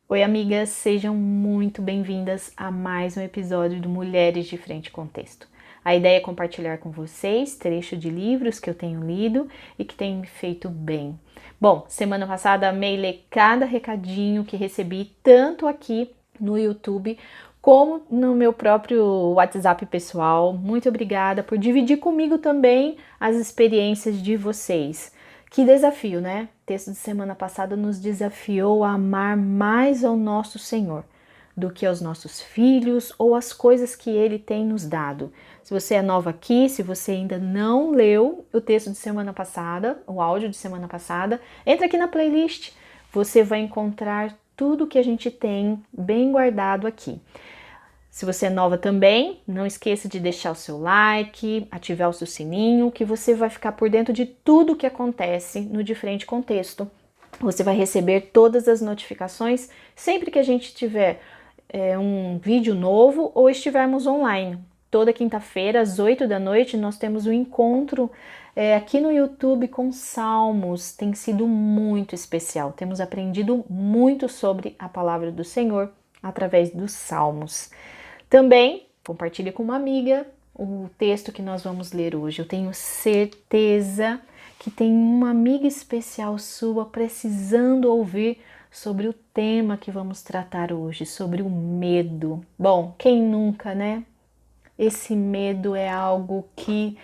Oi, amigas, sejam muito bem-vindas a mais um episódio do Mulheres de Frente com Texto. A ideia é compartilhar com vocês trecho de livros que eu tenho lido e que têm me feito bem. Bom, semana passada amei ler cada recadinho que recebi, tanto aqui no YouTube como no meu próprio WhatsApp pessoal. Muito obrigada por dividir comigo também as experiências de vocês. Que desafio, né? O texto de semana passada nos desafiou a amar mais ao nosso Senhor do que aos nossos filhos ou as coisas que Ele tem nos dado. Se você é nova aqui, se você ainda não leu o texto de semana passada, o áudio de semana passada, entra aqui na playlist, você vai encontrar tudo que a gente tem bem guardado aqui. Se você é nova também, não esqueça de deixar o seu like, ativar o seu sininho, que você vai ficar por dentro de tudo o que acontece no De Frente com Texto. Você vai receber todas as notificações sempre que a gente tiver um vídeo novo ou estivermos online. Toda quinta-feira, às 8 da noite, nós temos um encontro aqui no YouTube com Salmos. Tem sido muito especial. Temos aprendido muito sobre a palavra do Senhor através dos Salmos. Também compartilhe com uma amiga o texto que nós vamos ler hoje. Eu tenho certeza que tem uma amiga especial sua precisando ouvir sobre o tema que vamos tratar hoje, sobre o medo. Bom, quem nunca, né? Esse medo é algo que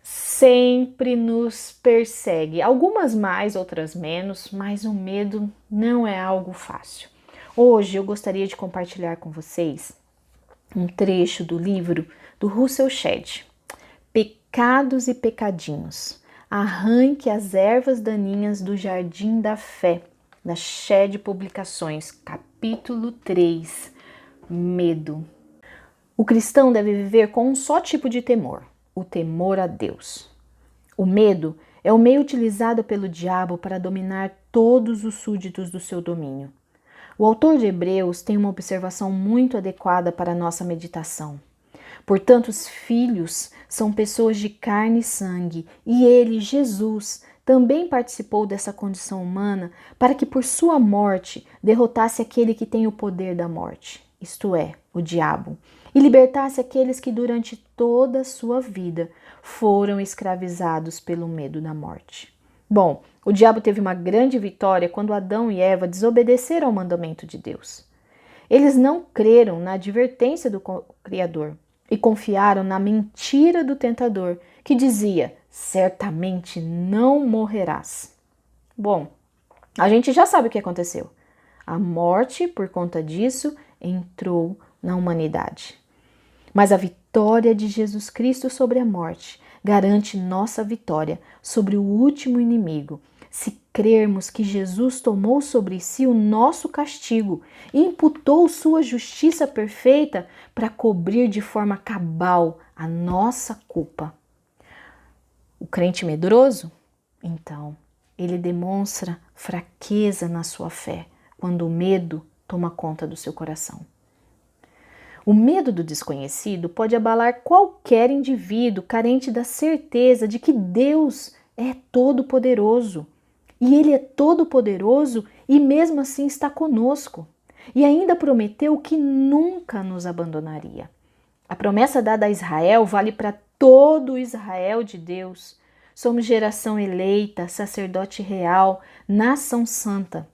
sempre nos persegue. Algumas mais, outras menos, mas o medo não é algo fácil. Hoje eu gostaria de compartilhar com vocês um trecho do livro do Russell Shedd, Pecados e Pecadinhos. Arranque as ervas daninhas do Jardim da Fé, da Shedd Publicações, capítulo 3, Medo. O cristão deve viver com um só tipo de temor, o temor a Deus. O medo é o meio utilizado pelo diabo para dominar todos os súditos do seu domínio. O autor de Hebreus tem uma observação muito adequada para a nossa meditação. Portanto, os filhos são pessoas de carne e sangue, e ele, Jesus, também participou dessa condição humana para que por sua morte derrotasse aquele que tem o poder da morte, isto é, o diabo, e libertasse aqueles que durante toda a sua vida foram escravizados pelo medo da morte. Bom, o diabo teve uma grande vitória quando Adão e Eva desobedeceram ao mandamento de Deus. Eles não creram na advertência do Criador e confiaram na mentira do tentador, que dizia: certamente não morrerás. Bom, a gente já sabe o que aconteceu. A morte, por conta disso, entrou na humanidade. Mas a vitória de Jesus Cristo sobre a morte garante nossa vitória sobre o último inimigo, se crermos que Jesus tomou sobre si o nosso castigo e imputou sua justiça perfeita para cobrir de forma cabal a nossa culpa. O crente medroso? Então, ele demonstra fraqueza na sua fé quando o medo toma conta do seu coração. O medo do desconhecido pode abalar qualquer indivíduo carente da certeza de que Deus é todo-poderoso. E Ele é todo-poderoso e mesmo assim está conosco. E ainda prometeu que nunca nos abandonaria. A promessa dada a Israel vale para todo o Israel de Deus. Somos geração eleita, sacerdote real, nação santa.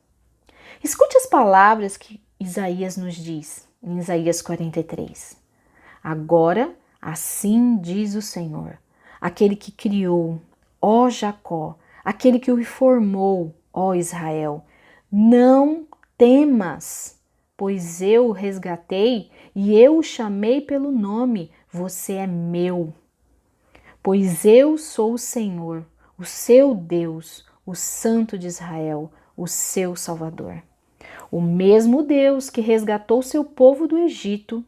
Escute as palavras que Isaías nos diz. Em Isaías 43. Agora, assim diz o Senhor, aquele que criou, ó Jacó, aquele que o formou, ó Israel, não temas, pois eu o resgatei e eu o chamei pelo nome, você é meu. Pois eu sou o Senhor, o seu Deus, o Santo de Israel, o seu Salvador. O mesmo Deus que resgatou seu povo do Egito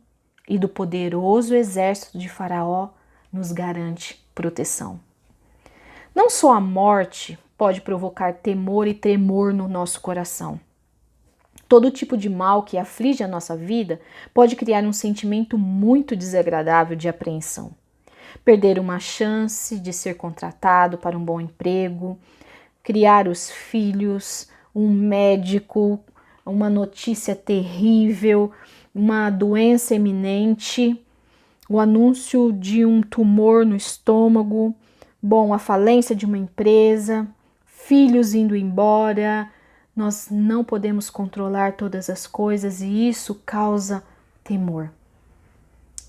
e do poderoso exército de Faraó nos garante proteção. Não só a morte pode provocar temor e tremor no nosso coração. Todo tipo de mal que aflige a nossa vida pode criar um sentimento muito desagradável de apreensão. Perder uma chance de ser contratado para um bom emprego, criar os filhos, um médico uma notícia terrível, uma doença iminente, o anúncio de um tumor no estômago, a falência de uma empresa, filhos indo embora. Nós não podemos controlar todas as coisas e isso causa temor.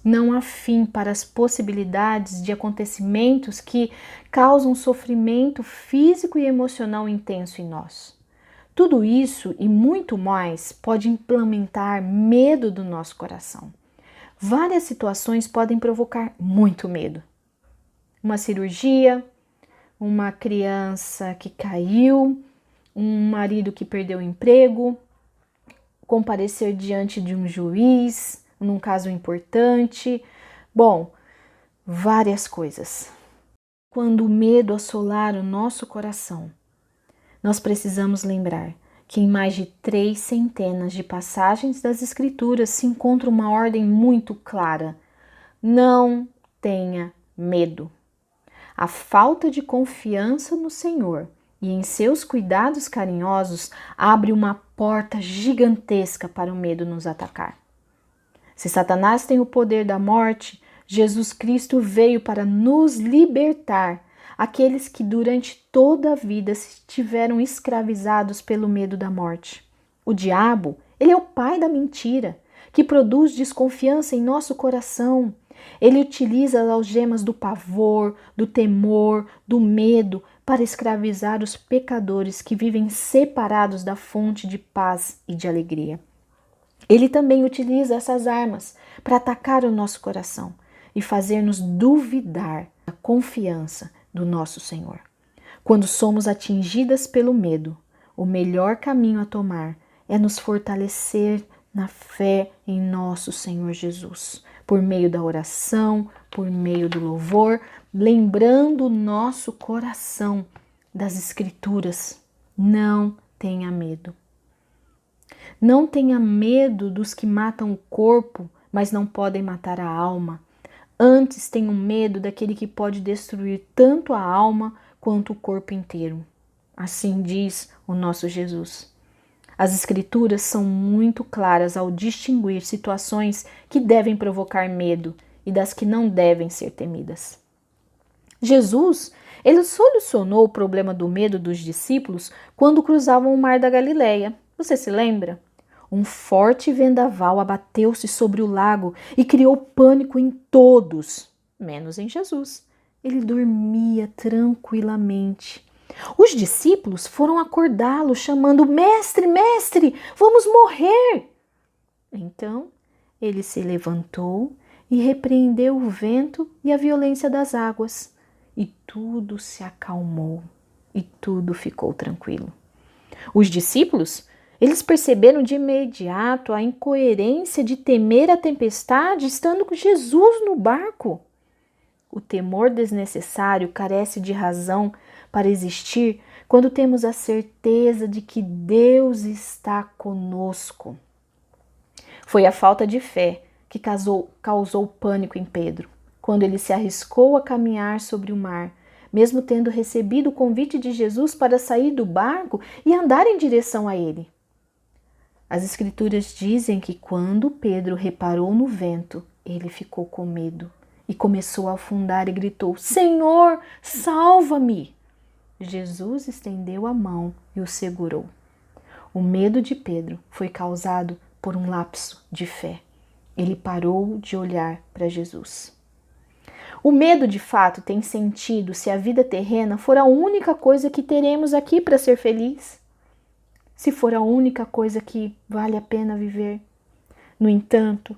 Não há fim para as possibilidades de acontecimentos que causam sofrimento físico e emocional intenso em nós. Tudo isso e muito mais pode implementar medo do nosso coração. Várias situações podem provocar muito medo. Uma cirurgia, uma criança que caiu, um marido que perdeu o emprego, comparecer diante de um juiz, num caso importante. Várias coisas. Quando o medo assolar o nosso coração, nós precisamos lembrar que em mais de 3 centenas de passagens das Escrituras se encontra uma ordem muito clara: não tenha medo. A falta de confiança no Senhor e em seus cuidados carinhosos abre uma porta gigantesca para o medo nos atacar. Se Satanás tem o poder da morte, Jesus Cristo veio para nos libertar, aqueles que durante toda a vida estiveram escravizados pelo medo da morte. O diabo, ele é o pai da mentira, que produz desconfiança em nosso coração. Ele utiliza as algemas do pavor, do temor, do medo para escravizar os pecadores que vivem separados da fonte de paz e de alegria. Ele também utiliza essas armas para atacar o nosso coração e fazer-nos duvidar da confiança do nosso Senhor. Quando somos atingidas pelo medo, o melhor caminho a tomar é nos fortalecer na fé em nosso Senhor Jesus, por meio da oração, por meio do louvor, lembrando o nosso coração das Escrituras. Não tenha medo. Não tenha medo dos que matam o corpo, mas não podem matar a alma. Antes tenha medo daquele que pode destruir tanto a alma quanto o corpo inteiro. Assim diz o nosso Jesus. As Escrituras são muito claras ao distinguir situações que devem provocar medo e das que não devem ser temidas. Jesus, ele solucionou o problema do medo dos discípulos quando cruzavam o mar da Galileia. Você se lembra? Um forte vendaval abateu-se sobre o lago e criou pânico em todos, menos em Jesus. Ele dormia tranquilamente. Os discípulos foram acordá-lo, chamando: Mestre, mestre, vamos morrer! Então ele se levantou e repreendeu o vento e a violência das águas. E tudo se acalmou e tudo ficou tranquilo. Os discípulos, eles perceberam de imediato a incoerência de temer a tempestade estando com Jesus no barco. O temor desnecessário carece de razão para existir quando temos a certeza de que Deus está conosco. Foi a falta de fé que causou pânico em Pedro, quando ele se arriscou a caminhar sobre o mar, mesmo tendo recebido o convite de Jesus para sair do barco e andar em direção a ele. As Escrituras dizem que quando Pedro reparou no vento, ele ficou com medo e começou a afundar e gritou: Senhor, salva-me! Jesus estendeu a mão e o segurou. O medo de Pedro foi causado por um lapso de fé. Ele parou de olhar para Jesus. O medo, de fato, tem sentido se a vida terrena for a única coisa que teremos aqui para ser feliz. Se for a única coisa que vale a pena viver. No entanto,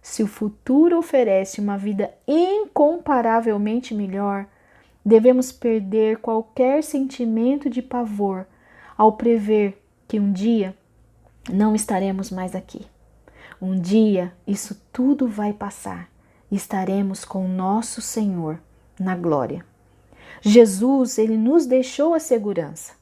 se o futuro oferece uma vida incomparavelmente melhor, devemos perder qualquer sentimento de pavor ao prever que um dia não estaremos mais aqui. Um dia isso tudo vai passar e estaremos com o nosso Senhor na glória. Jesus, ele nos deixou a segurança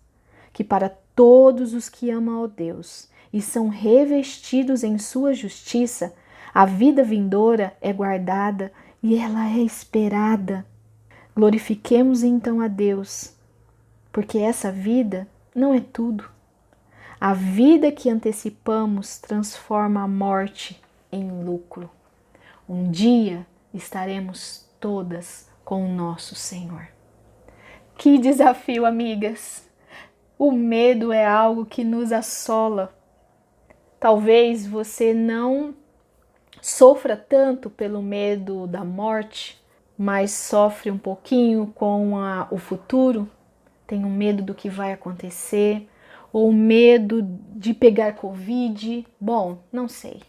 que para todos os que amam a Deus e são revestidos em sua justiça, a vida vindoura é guardada e ela é esperada. Glorifiquemos então a Deus, porque essa vida não é tudo. A vida que antecipamos transforma a morte em lucro. Um dia estaremos todas com o nosso Senhor. Que desafio, amigas! O medo é algo que nos assola. Talvez você não sofra tanto pelo medo da morte, mas sofre um pouquinho com o futuro, tem um medo do que vai acontecer, ou medo de pegar Covid. Bom, não sei.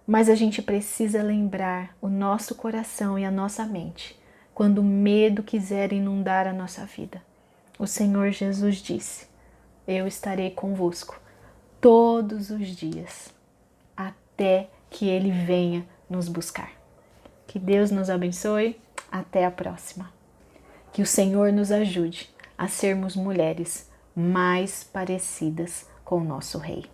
Mas a gente precisa lembrar o nosso coração e a nossa mente quando o medo quiser inundar a nossa vida. O Senhor Jesus disse: eu estarei convosco todos os dias, até que Ele venha nos buscar. Que Deus nos abençoe. Até a próxima. Que o Senhor nos ajude a sermos mulheres mais parecidas com o nosso Rei.